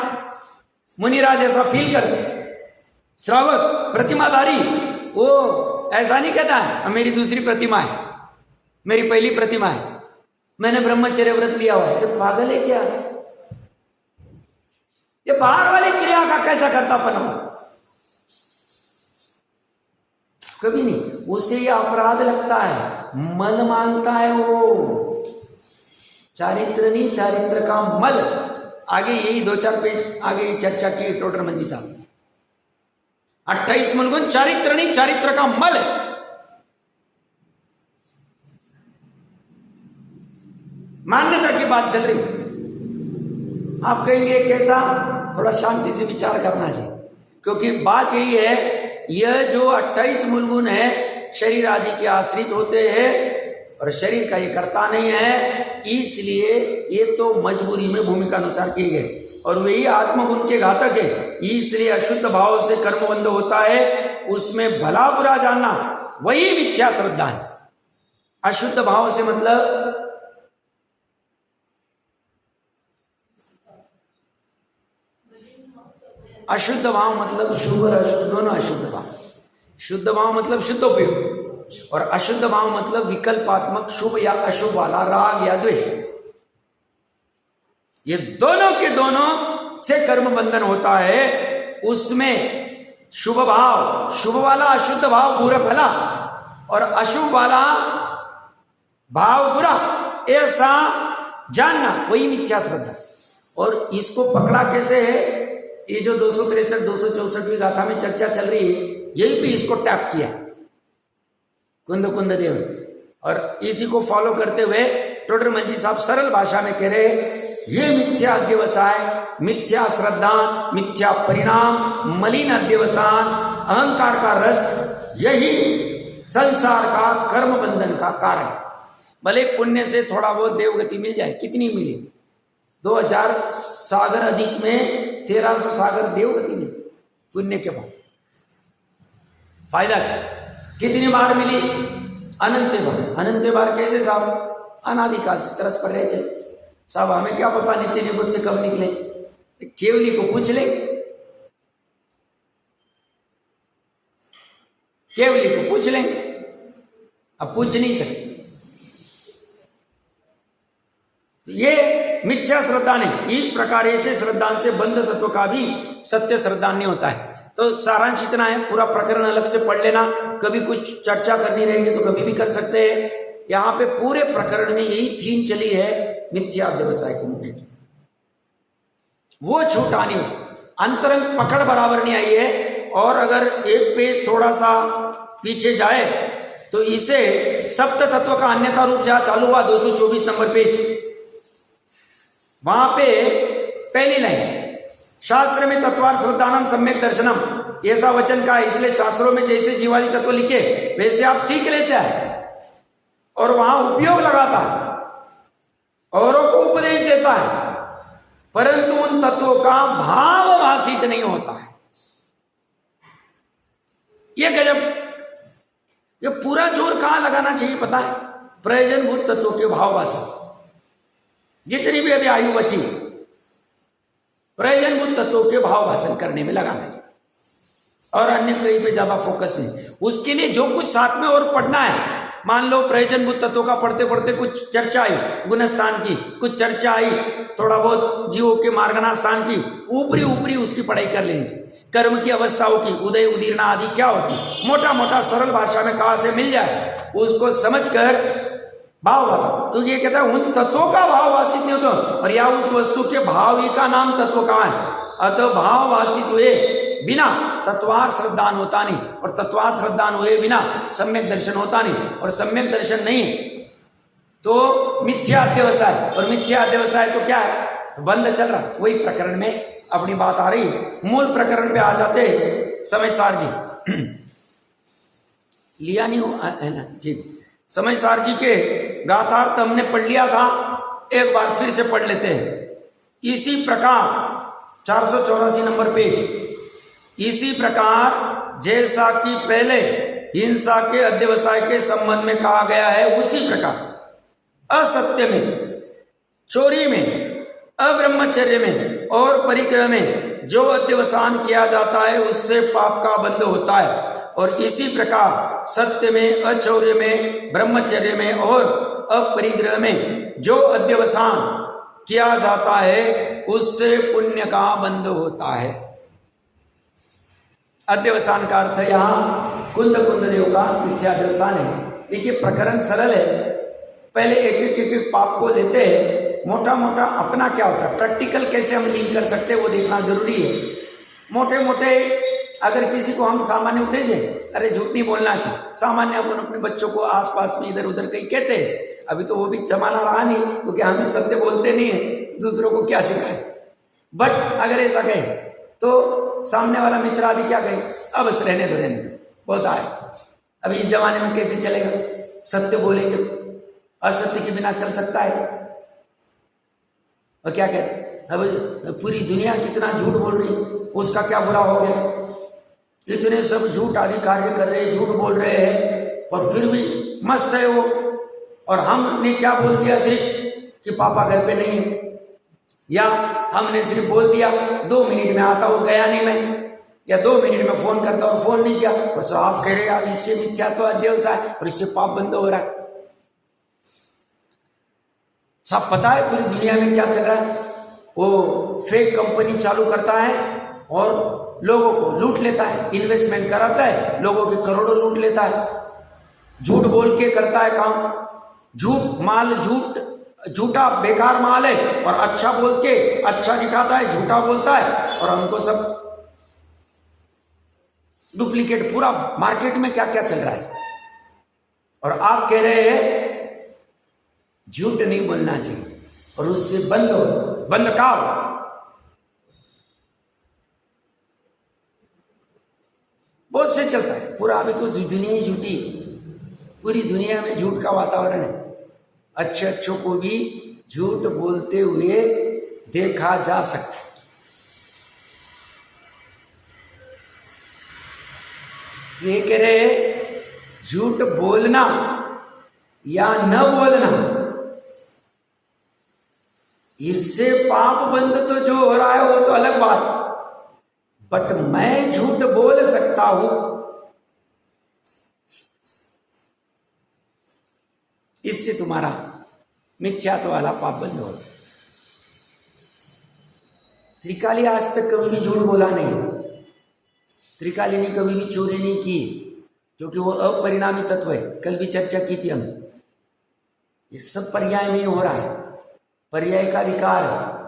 मुनिराज ऐसा फील करते, श्रावक प्रतिमाधारी वो ऐसा नहीं कहता है अब मेरी दूसरी प्रतिमा है, मेरी पहली प्रतिमा है, मैंने ब्रह्मचर्य व्रत लिया हुआ है। अरे पागल है क्या? ये बाहर वाली क्रिया का कैसा करतापन हो? कभी नहीं। उसे ये अपराध लगता है, मल मानता है वो, चारित्र नहीं, चारित्र का मल। आगे यही 2-4 पेज आगे चर्चा की टोडर मंजी साहब। 28 मूलगुण चारित्र नहीं, चारित्र का मल। मान्यता की बात चल रही। आप कहेंगे कैसा? थोड़ा शांति से विचार करना चाहिए, क्योंकि बात यही है, यह जो 28 मूलगुण है शरीर आदि के आश्रित होते हैं और शरीर का ये करता नहीं है, इसलिए ये तो मजबूरी में भूमिका अनुसार किए गए और वही आत्मगुण के घातक है। इसलिए अशुद्ध भाव से कर्मबंध होता है, उसमें भला बुरा जानना वही मिथ्या श्रद्धा है। अशुद्ध भाव से मतलब अशुद्ध भाव मतलब शुभ और अशुद्ध दोनों अशुद्ध भाव। शुद्ध भाव मतलब शुद्धोपयोग और अशुद्ध भाव मतलब विकल्पात्मक शुभ या अशुभ वाला राग या द्वेष। ये दोनों के दोनों से कर्म बंधन होता है। उसमें शुभ भाव, शुभ वाला अशुद्ध भाव बुरा भला और अशुभ वाला भाव बुरा, ऐसा जानना वही मिथ्या श्रद्धा। और इसको पकड़ा कैसे है? ये जो 263 264वीं गाथा में चर्चा चल रही है, यही पे इसको टैप किया कुंद कुंद देव। और इसी को फॉलो करते हुए टोडर मंजी साहब सरल भाषा में कह रहे, ये मिथ्या अध्यवसाय, मिथ्या श्रद्धा, मिथ्या परिणाम, मलिन अध्यवसान, अहंकार का रस, यही संसार का कर्म बंधन का कारण। भले पुण्य से थोड़ा बहुत देवगति मिल जाए, कितनी मिली? 2000 सागर अधिक में 1300 सागर देवगति मिली पुण्य के बाद। फायदा कितनी बार मिली? अनंत बार। अनंत बार कैसे साहब? अनादिकाल से तरस पर रहे चले साहब, हमें क्या पता नित्य निकुंज से कब निकले? केवली को पूछ ले, केवली को पूछ लेंगे, अब पूछ नहीं सकते। तो ये मिथ्या श्रद्धा नहीं। इस प्रकार ऐसे श्रद्धा से बंध तत्व का भी सत्य श्रद्धा नहीं होता है। तो सारांश इतना है, पूरा प्रकरण अलग से पढ़ लेना, कभी कुछ चर्चा करनी रहेगी तो कभी भी कर सकते हैं। यहाँ पे पूरे प्रकरण में यही थीम चली है, मिथ्या अध्यवसाय को मुक्ति की। वो छूटा नहीं, उसको अंतरंग पकड़ बराबर नहीं आई है। और अगर एक पेज थोड़ा सा पीछे जाए तो इसे सप्त तत्व का अन्यथा रूप जहां चालू हुआ 224 नंबर पेज, वहां पे पहली लाइन, शास्त्र में तत्वार श्रद्धानम सम्यक दर्शनम, ऐसा वचन का है। इसलिए शास्त्रों में जैसे जीवादि तत्व लिखे वैसे आप सीख लेते हैं और वहां उपयोग लगाता है, औरों को उपदेश देता है, परंतु उन तत्वों का भाव भाषित नहीं होता है। ये गजब। ये पूरा जोर कहां लगाना चाहिए पता है? प्रयोजनभूत तत्वों के भाव भाषित, जितनी भी अभी आयु बची प्रयोजनभूत तत्वों के भाव भाषण करने में लगाना चाहिए और अन्य कहीं पे ज्यादा फोकस नहीं। उसके लिए जो कुछ साथ में और पढ़ना है, मान लो प्रयोजनभूत तत्वों का पढ़ते पढ़ते कुछ चर्चा आई गुणस्थान की, कुछ चर्चा आई थोड़ा बहुत जीवों के मार्गना स्थान की, ऊपरी ऊपरी उसकी पढ़ाई कर लेनी चाहिए। कर्म की अवस्थाओं की उदय उदीर्णा आदि क्या होती, मोटा मोटा सरल भाषा में कहां से मिल जाए, उसको समझकर भाव भाषित। क्योंकि ये कहता है उन तत्वों का भाव भाषित नहीं होता, और या उस वस्तु के भावी का नाम तत्व कहाँ है। अतः भाव भाषित हुए बिना तत्वार श्रद्धान होता नहीं, और तत्वार श्रद्धान हुए बिना सम्यक दर्शन होता नहीं, और सम्यक दर्शन नहीं तो मिथ्या अध्यवसाय, और मिथ्या अध्यवसाय तो क्या है? तो बंद चल रहा। वही प्रकरण में अपनी बात आ रही। मूल प्रकरण पे आ जाते समय सार जी लिया नहीं हो है ना जी। समय सार जी के गाथार्थ हमने पढ़ लिया था, एक बार फिर से पढ़ लेते हैं। इसी प्रकार 484 नंबर पेज, इसी प्रकार जैसा कि पहले हिंसा के अध्यवसाय के संबंध में कहा गया है, उसी प्रकार असत्य में, चोरी में, अब्रह्मचर्य में और परिग्रह में जो अध्यवसान किया जाता है उससे पाप का बंध होता है। और इसी प्रकार सत्य में, अचौर्य में, ब्रह्मचर्य में और अपरिग्रह में जो अध्यवसान किया जाता है उससे पुण्य का बंध होता है। अध्यवसान का अर्थ यहां कुंद देव का मिथ्याध्यवसान है। देखिए प्रकरण सरल है, पहले एक पाप को लेते हैं, मोटा मोटा अपना क्या होता है, प्रैक्टिकल कैसे हम लिंक कर सकते हैं वो देखना जरूरी है। मोटे मोटे अगर किसी को हम सामान्य उपदेश दें, अरे झूठ नहीं बोलना चाहिए, सामान्य अपन अपने बच्चों को आसपास में इधर उधर कहीं कहते हैं। अभी तो वो भी जमाना रहा नहीं, क्योंकि हम सत्य बोलते नहीं है, दूसरों को क्या सिखाए। बट अगर ऐसा कहे तो सामने वाला मित्र आदि क्या कहे, अब बस रहने दो बहुत आए। अभी इस जमाने में कैसे चलेगा, सत्य बोलेंगे, असत्य के बिना चल सकता है। और क्या कहते, अब पूरी दुनिया कितना झूठ बोल रही, उसका क्या बुरा हो गया, इतने सब झूठ आदि कार्य कर रहे हैं, झूठ बोल रहे हैं और फिर भी मस्त है वो। और हमने क्या बोल दिया सिर्फ कि पापा घर पे नहीं है, या हमने सिर्फ बोल दिया 2 मिनट में आता हूँ, गया नहीं मैं, या 2 मिनट में फोन करता और फोन नहीं किया, और तो आप कह रहे हैं अब इससे मिथ्यात्व अध्यवसाय और इससे पाप बंद हो रहा है। सब पता है पूरी दुनिया में क्या चल रहा है, वो फेक कंपनी चालू करता है और लोगों को लूट लेता है, इन्वेस्टमेंट कराता है, लोगों के करोड़ों लूट लेता है, झूठ बोल के करता है काम, झूठ माल, झूठा बेकार माल है और अच्छा बोल के अच्छा दिखाता है, झूठा बोलता है और हमको सब डुप्लीकेट। पूरा मार्केट में क्या क्या चल रहा है, और आप कह रहे हैं झूठ नहीं बोलना चाहिए और उससे बंद का बहुत से चलता है पूरा। अभी तो दुनिया ही झूठी, पूरी दुनिया में झूठ का वातावरण है। अच्छों को भी झूठ बोलते हुए देखा जा सकता है। ये कह रहे झूठ बोलना या न बोलना, इससे पाप बंद तो जो हो रहा है वो तो अलग बात, बट मैं झूठ बोल सकता हूं, इससे तुम्हारा मिथ्यात्व वाला पाप बंद होगा। त्रिकाली आज तक कभी भी झूठ बोला नहीं, त्रिकाली ने कभी भी चोरी नहीं की, क्योंकि वो अपरिणामी तत्व है। कल भी चर्चा की थी हम, ये सब पर्याय में हो रहा है, पर्याय का विकार है,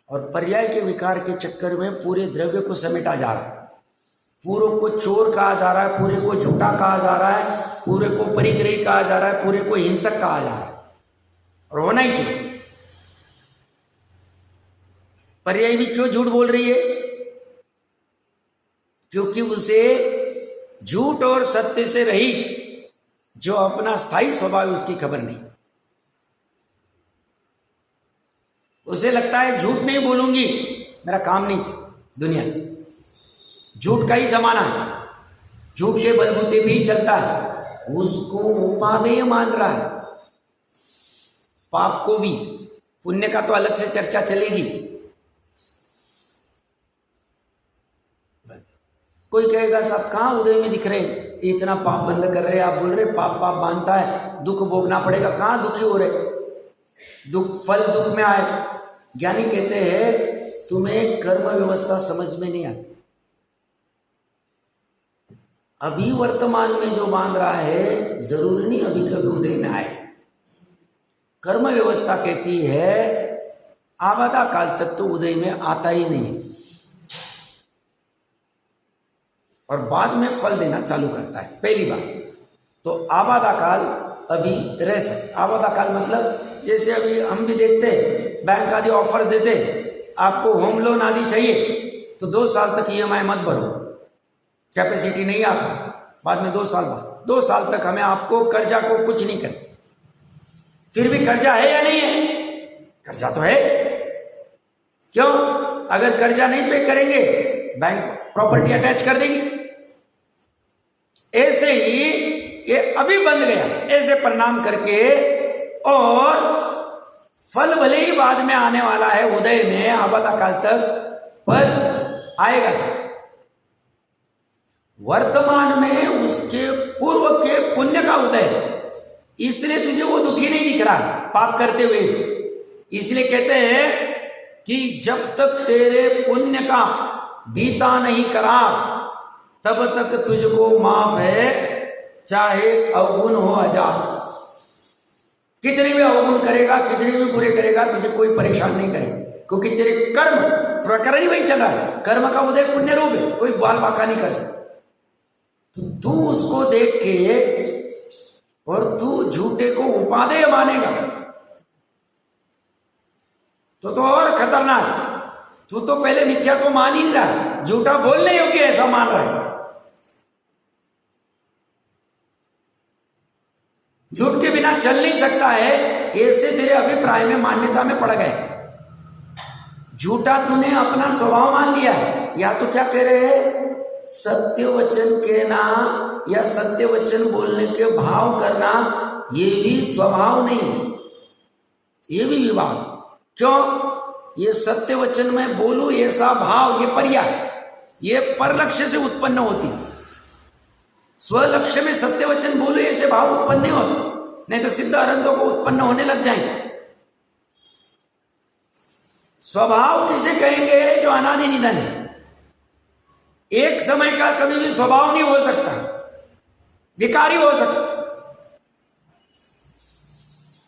और पर्याय के विकार के चक्कर में पूरे द्रव्य को समेटा जा रहा है। पूरे को चोर कहा जा रहा है, पूरे को झूठा कहा जा रहा है, पूरे को परिग्रही कहा जा रहा है, पूरे को हिंसक कहा जा रहा है, और होना ही चाहिए। पर्याय भी क्यों झूठ बोल रही है, क्योंकि उसे झूठ और सत्य से रहित जो अपना स्थायी स्वभाव है उसकी खबर नहीं। उसे लगता है झूठ नहीं बोलूंगी मेरा काम नहीं चले, दुनिया झूठ का ही जमाना है, झूठ के बलबूते भी चलता है, उसको उपादेय मान रहा है। पाप को भी, पुण्य का तो अलग से चर्चा चलेगी। कोई कहेगा साहब कहाँ उदय में दिख रहे, इतना पाप बंद कर रहे, आप बोल रहे पाप बांधता है, दुख भोगना पड़ेगा, कहाँ दुखी हो रहे, दुख फल दुख में आए। ज्ञानी कहते हैं तुम्हें कर्म व्यवस्था समझ में नहीं आती, अभी वर्तमान में जो बांध रहा है जरूरी नहीं अभी कभी उदय में आए। कर्म व्यवस्था कहती है आबादा काल तक तो उदय में आता ही नहीं, और बाद में फल देना चालू करता है। पहली बात तो आबादा काल अभी रह सकते। आबादा काल मतलब जैसे अभी हम भी देखते हैं बैंक आदि ऑफर्स देते, आपको होम लोन आदि चाहिए तो 2 साल तक EMI मत भरो, कैपेसिटी नहीं है आपकी, बाद में 2 साल बाद 2 साल तक हमें आपको कर्जा को कुछ नहीं करें। फिर भी कर्जा है या नहीं है, कर्जा तो है। क्यों, अगर कर्जा नहीं पे करेंगे बैंक प्रॉपर्टी अटैच कर देगी। ऐसे ही ये अभी बंद गया, ऐसे परिणाम करके, और फल भले ही बाद में आने वाला है उदय में आबादा काल तक, पर आएगा सब। वर्तमान में उसके पूर्व के पुण्य का उदय, इसलिए तुझे वो दुखी नहीं दिख रहा पाप करते हुए। इसलिए कहते हैं कि जब तक तेरे पुण्य का बीता नहीं करा तब तक तुझको माफ है, चाहे अवगुण हो हजार। कितने भी अवगुण करेगा, कितने भी बुरे करेगा, तुझे कोई परेशान नहीं करे, क्योंकि तेरे कर्म प्रकरण ही वही चल रहा है। कर्म का उदय पुण्य रूप है, कोई बाल बाका नहीं कर सकता। तो तू उसको देख के और तू झूठे को उपादेय मानेगा तो और खतरनाक। तू तो पहले मिथ्या तो मान ही नहीं रहा, झूठा बोलने योग्य ऐसा मान रहा है। झूठ के बिना चल नहीं सकता है, ऐसे तेरे अभिप्राय में मान्यता में पड़ गए। झूठा तूने अपना स्वभाव मान लिया। या तो क्या कह रहे हैं, सत्य वचन कहना या सत्य वचन बोलने के भाव करना, ये भी स्वभाव नहीं, ये भी विभाग। क्यों? ये सत्य वचन में बोलूं ऐसा भाव, ये पर्याय, ये परलक्ष्य से उत्पन्न होती। स्वलक्ष्य में सत्य वचन बोलूं ऐसे भाव उत्पन्न नहीं होते, नहीं तो सिद्ध अरंतों को उत्पन्न होने लग जाएंगे। स्वभाव किसे कहेंगे? जो अनादि निधन है। एक समय का कभी भी स्वभाव नहीं हो सकता, विकारी हो सकता।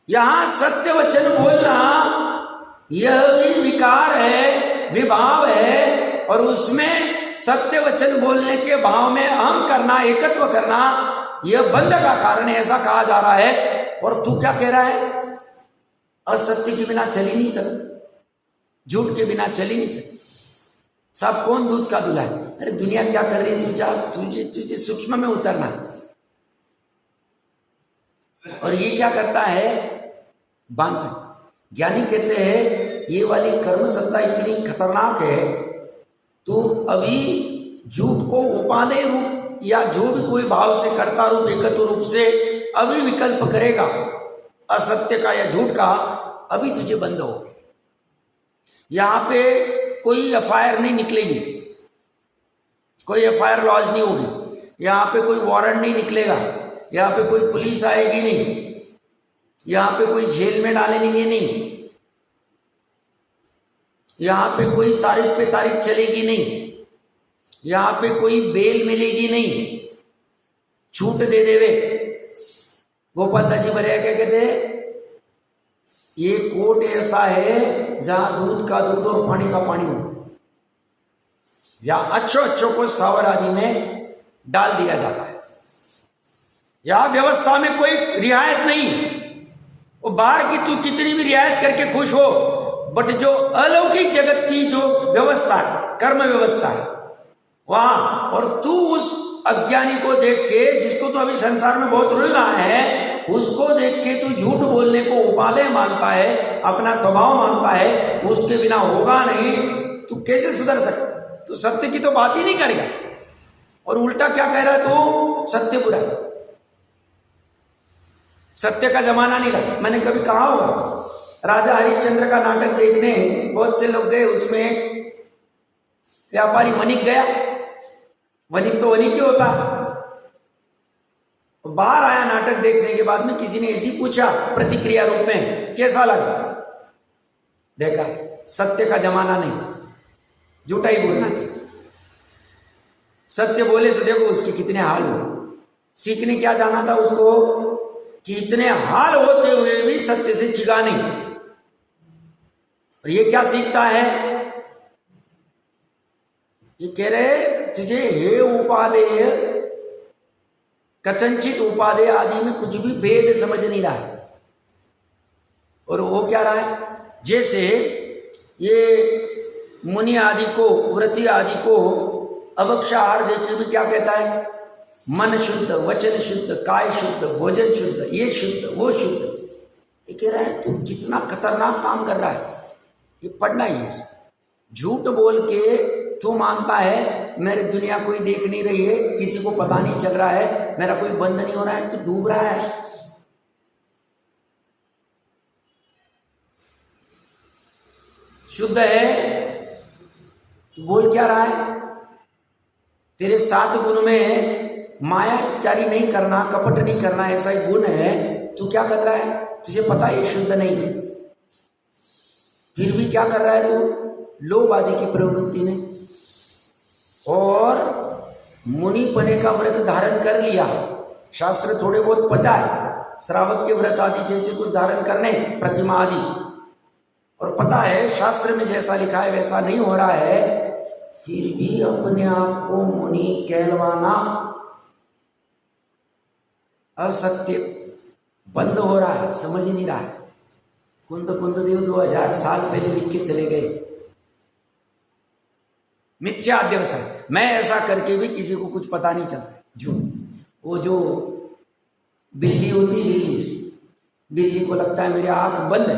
यहां सत्य वचन बोलना यह भी विकार है, विभाव है, और उसमें सत्य वचन बोलने के भाव में अहम करना, एकत्व करना, यह बंध का कारण है, ऐसा कहा जा रहा है। और तू क्या कह रहा है? असत्य के बिना चल ही नहीं सकता, झूठ के बिना चल ही नहीं सकता। सब कौन दूध का दूल्हा है? अरे दुनिया क्या कर रही है, तू जा, तुझे सूक्ष्म में उतरना। और ये क्या करता है? बांधता। ज्ञानी कहते हैं ये वाली कर्म सत्ता इतनी खतरनाक है, तो अभी झूठ को उपादेय रूप या जो भी कोई भाव से कर्ता रूप, एकत्व रूप से अभी विकल्प करेगा असत्य का या झूठ का, अभी तुझे बंद हो। यहां पे कोई एफआईआर नहीं निकलेगी, कोई एफआईआर लॉन्च नहीं होगी, यहां पे कोई वारंट नहीं निकलेगा, यहां पे कोई पुलिस आएगी नहीं, यहां पे कोई जेल में डालेंगे नहीं, यहां पे कोई तारीख पे तारीख चलेगी नहीं, यहां पे कोई बेल मिलेगी नहीं, छूट दे देवे। गोपाल दाजी बरिया क्या कहते हैं? ये कोर्ट ऐसा है जहां दूध का दूध और पानी का पानी हो, या अच्छों को स्थावर आदि में डाल दिया जाता है। यह व्यवस्था में कोई रियायत नहीं। वो बाहर की तू कितनी भी रियायत करके खुश हो, बट जो अलौकिक जगत की जो व्यवस्था है, कर्म व्यवस्था है वहां, और तू उस अज्ञानी को देख के, जिसको तो अभी संसार में बहुत रुल रहा है, उसको देख के तू झूठ बोलने को उपादेय मानता है, अपना स्वभाव मानता है, उसके बिना होगा नहीं। तू कैसे सुधर सकता? तू सत्य की तो बात ही नहीं करेगा, और उल्टा क्या कह रहा है तू? सत्य बुरा, सत्य का जमाना नहीं रहा। मैंने कभी कहा होगा, राजा हरिश्चंद्र का नाटक देखने बहुत से लोग गए, उसमें एक व्यापारी वणिक गया। वणिक तो वणिक ही होता। बाहर आया नाटक देखने के बाद में, किसी ने ऐसी पूछा प्रतिक्रिया रूप में, कैसा लगा? देखा सत्य का जमाना नहीं, झूठा ही बोलना चाहिए। सत्य बोले तो देखो उसके कितने हाल हो। सीखने क्या जाना था उसको कि इतने हाल होते हुए भी सत्य से चिगा नहीं। और ये क्या सीखता है? ये कह रहे तुझे हे उपादेय, कथंचित उपादेय आदि में कुछ भी भेद समझ नहीं रहा है। और वो क्या रहा है? जैसे ये मुनि आदि को, व्रती आदि को अभक्ष्य आहार देके भी क्या कहता है? मन शुद्ध, वचन शुद्ध, काय शुद्ध, भोजन शुद्ध, ये शुद्ध, वो शुद्ध। ये कह रहा है तू कितना खतरनाक काम कर रहा है। ये पढ़ना ही है। झूठ बोल के तू मानता है मेरी दुनिया कोई देख नहीं रही है, किसी को पता नहीं चल रहा है, मेरा कोई बंद नहीं हो रहा है, तू डूब रहा है। शुद्ध है तू बोल क्या रहा है? तेरे 7 गुण में मायाचारी नहीं करना, कपट नहीं करना, ऐसा एक गुण है। तू क्या कर रहा है? तुझे पता है ये शुद्ध नहीं, फिर भी क्या कर रहा है तू? लोभ आदि की प्रवृत्ति में। और मुनिपने का व्रत धारण कर लिया, शास्त्र थोड़े बहुत पता है, श्रावक के व्रत आदि जैसे कुछ धारण करने, प्रतिमा आदि, और पता है शास्त्र में जैसा लिखा है वैसा नहीं हो रहा है, फिर भी अपने आप को मुनि कहलवाना असत्य बंद हो रहा है, समझ ही नहीं रहा है। कुंद देव 2000 साल पहले लिख के चले गए, मिथ्या अध्यवसाय। मैं ऐसा करके भी किसी को कुछ पता नहीं चलता, झूठ। वो जो बिल्ली होती, बिल्ली को लगता है मेरी आंख बंद है,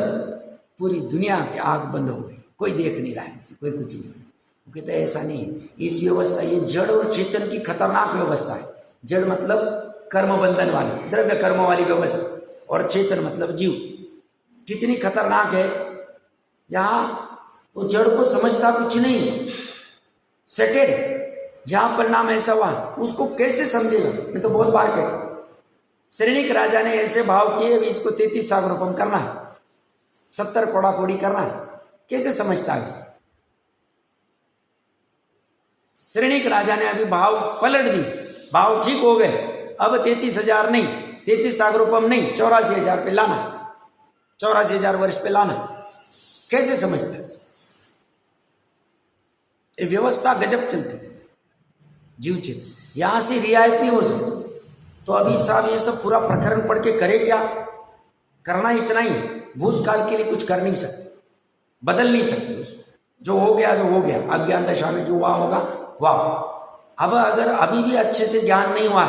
पूरी दुनिया की आंख बंद हो गई, कोई देख नहीं रहा है मुझे, कोई कुछ नहीं। वो कहते हैं ऐसा नहीं है, इस व्यवस्था, ये जड़ और चेतन की खतरनाक व्यवस्था है। जड़ मतलब कर्म बंधन वाली, द्रव्य कर्म वाली व्यवस्था, और चेतन मतलब जीव। कितनी खतरनाक है। यहाँ वो जड़ को समझता कुछ नहीं, सेटेड, जहां परिणाम ऐसा हुआ उसको कैसे समझेगा? मैं तो बहुत बार कहता हूं, श्रेणिक राजा ने ऐसे भाव किए, अभी इसको 33 सागरोपम करना है, 70 कोड़ा कोड़ी करना है, कैसे समझता है? श्रेणिक राजा ने अभी भाव पलट दी, भाव ठीक हो गए, अब 33,000 नहीं, 33 सागरोपम नहीं, 84,000 पे लाना, 84,000 वर्ष पे लाना, कैसे समझता है? ये व्यवस्था गजब चलती, जीव चित, यहां से रियायत नहीं हो सकती। तो अभी साहब ये सब पूरा प्रकरण पढ़ के करे क्या? करना इतना ही, भूतकाल के लिए कुछ कर नहीं सकते, बदल नहीं सकते उसको। जो हो गया जो हो गया, अज्ञान दशा में जो हुआ होगा वाह। अब अगर अभी भी अच्छे से ज्ञान नहीं हुआ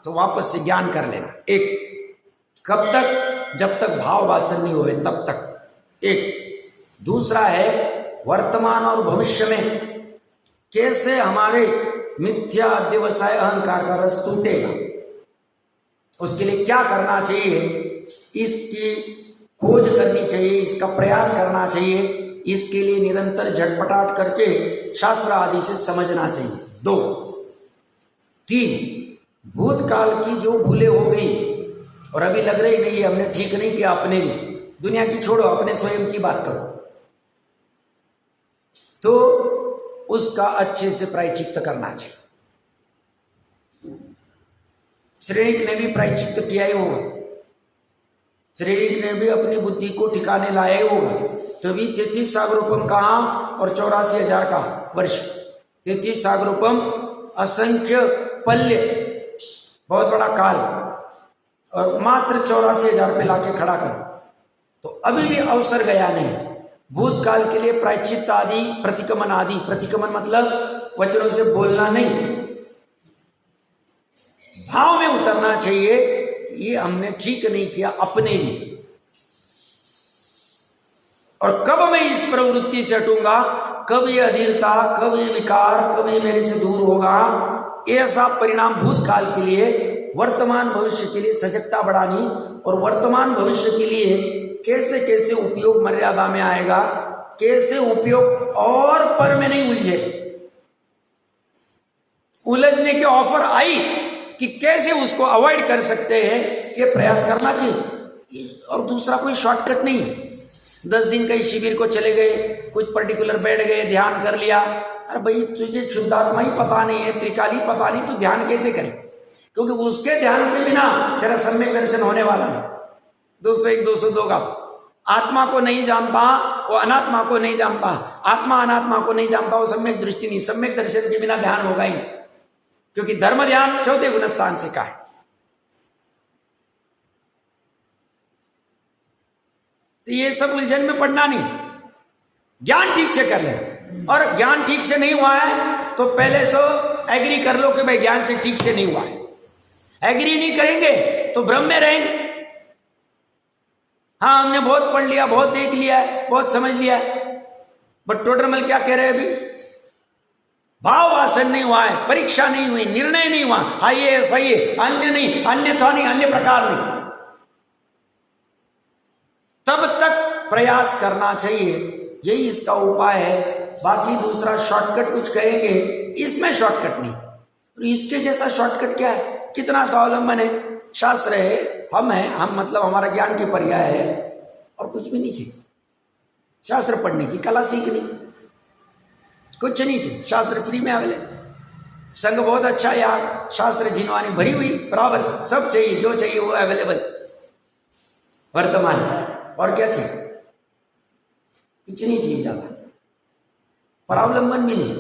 तो वापस से ज्ञान कर लेना। एक, कब तक? जब तक भाव वासन नहीं हुए तब तक। एक दूसरा है वर्तमान और भविष्य में कैसे हमारे मिथ्या अध्यवसाय अहंकार का रस टूटेगा, उसके लिए क्या करना चाहिए, इसकी खोज करनी चाहिए, इसका प्रयास करना चाहिए, इसके लिए निरंतर झटपटाट करके शास्त्र आदि से समझना चाहिए। 2, 3, भूतकाल की जो भूले हो गई और अभी लग रही नहीं है हमने ठीक नहीं किया अपने लिए, दुनिया की छोड़ो, अपने स्वयं की बात करो, तो उसका अच्छे से प्रायश्चित्त करना चाहिए। श्रेणिक ने भी प्रायश्चित्त किया ही होगा, श्रेणिक ने भी अपनी बुद्धि को ठिकाने लाया ही होगा, तभी 33 सागरोपम कहाँ और 84,000 का वर्ष। 33 सागरोपम असंख्य पल्य, बहुत बड़ा काल, और मात्र 84,000 पे लाके खड़ा कर, तो अभी भी अवसर गया नहीं। भूतकाल के लिए प्रायश्चित्त आदि, प्रतिक्रमण आदि, प्रतिक्रमण मतलब वचनों से बोलना नहीं, भाव में उतरना चाहिए, ये हमने ठीक नहीं किया अपने लिए। और कब मैं इस प्रवृत्ति से हटूंगा, कब ये अधीरता, कब ये विकार, कब ये मेरे से दूर होगा, ऐसा परिणाम भूतकाल के लिए, वर्तमान भविष्य के लिए सजगता बढ़ानी, और वर्तमान भविष्य के लिए कैसे कैसे उपयोग मर्यादा में आएगा, कैसे उपयोग और पर में नहीं उलझे, उलझने के ऑफर आई कि कैसे उसको अवॉइड कर सकते हैं, ये प्रयास करना चाहिए। और दूसरा कोई शॉर्टकट नहीं। 10 दिन कहीं शिविर को चले गए, कुछ पर्टिकुलर बैठ गए, ध्यान कर लिया, अरे भाई तुझे शुद्धात्मा ही पता नहीं है, त्रिकाली पता नहीं, तो ध्यान कैसे करे? क्योंकि उसके ध्यान के बिना तेरा सम्यक दर्शन होने वाला नहीं। 201 202 का आत्मा को नहीं जानता, वो अनात्मा को नहीं जानता, आत्मा अनात्मा को नहीं जानता, वो सम्यक दृष्टि नहीं, सम्यक दर्शन के बिना ध्यान होगा ही, क्योंकि धर्म ध्यान 4थे गुणस्थान से का है। तो ये सब उलझन में पड़ना नहीं, ज्ञान ठीक से कर लेना। और ज्ञान ठीक से नहीं हुआ है तो पहले सो एग्री कर लो कि भाई ज्ञान से ठीक से नहीं हुआ है। एग्री नहीं करेंगे तो भ्रम में रहेंगे। हाँ हमने बहुत पढ़ लिया, बहुत देख लिया है, बहुत समझ लिया है, बट टोटरमल क्या कह रहे हैं अभी? भाव वासन नहीं हुआ है, परीक्षा नहीं हुई, निर्णय नहीं हुआ, हाँ ये सही है, अन्य नहीं, अन्यथा नहीं, अन्य प्रकार नहीं, तब तक प्रयास करना चाहिए। यही इसका उपाय है। बाकी दूसरा शॉर्टकट कुछ कहेंगे, इसमें शॉर्टकट नहीं। और इसके जैसा शॉर्टकट क्या है? कितना स्वावलंबन है, शास्त्र है, हम मतलब हमारा ज्ञान की पर्याय है, और कुछ भी नहीं चाहिए। शास्त्र पढ़ने की कला सीखनी, कुछ नहीं चाहिए, शास्त्र फ्री में अवेलेबल। संघ बहुत अच्छा है यार, शास्त्र जिनवानी भरी हुई बराबर, सब चाहिए, जो चाहिए वो अवेलेबल वर्तमान। और क्या चाहिए? कुछ नहीं चाहिए ज्यादा, परावलंबन भी नहीं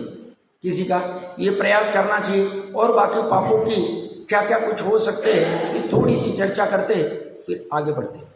किसी का। ये प्रयास करना चाहिए। और बाकी पापों की क्या क्या कुछ हो सकते हैं इसकी थोड़ी सी चर्चा करते फिर आगे बढ़ते हैं।